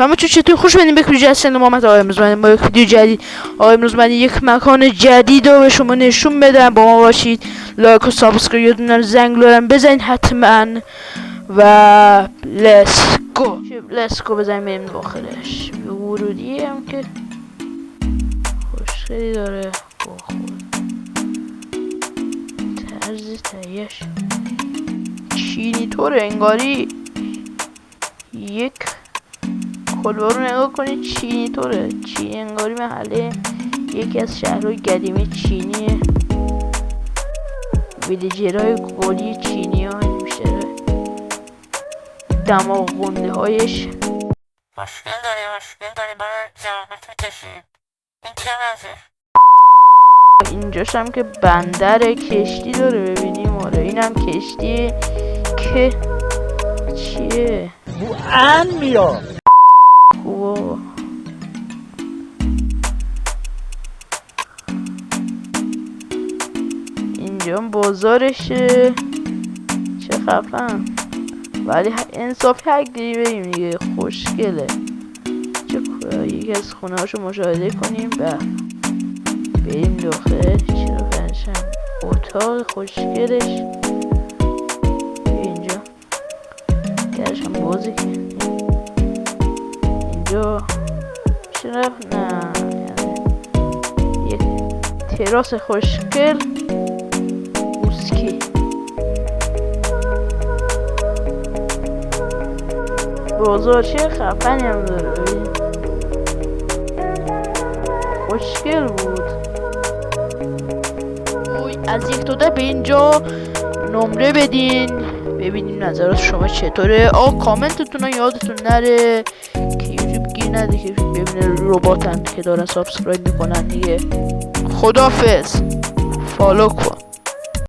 همه چطور خوش بدین به ویدیو جدید محمد. امروز من با یک ویدیو جدید امروز من یک مکان جدید رو به شما نشون بدم. با ما باشید، لایک و سابسکرایب یادتون زنگ بزنید حتما و لیتس گو بزنیم بریم داخلش. ورودی هم که خوشگلی داره با خود طرز تهیه‌اش چینی طوره، انگاری یک کلبه رو نگاه کنید چینی طوره. چینی انگاری محله یکی از شهرهای قدیمی چینیه. ویلیجرهای قولی چینی ها میشه دماغ گنده هایش. مشکل داری برای زحمت کشیم. این چه وضعه؟ اینجاش هم که بندر کشتی داره ببینیم. آره اینم کشتیه که چیه؟ بو ان میاد. خوبه. اینجا بازارشه، چه خفن. ولی انصافی حق دیگه بریم دیگه، خوشگله. یکی از خونه هاشو مشاهده کنیم و بریم داخل. چرا فرشم اتاق خوشگلش اینجا درش هم بازی که اینجا چرا نه، یک تراس خوشگل موسکی. بازارچه خفنی هم داره، خوشگل بود. از یک تا ده به اینجا نمره بدین ببینیم نظرات شما چطوره. کامنتتون رو یادتون نره که یوتیوب گیر نده که ببینه رباتن که دارن سابسکرایب میکنن دیگه. خدافظ، فالو کن.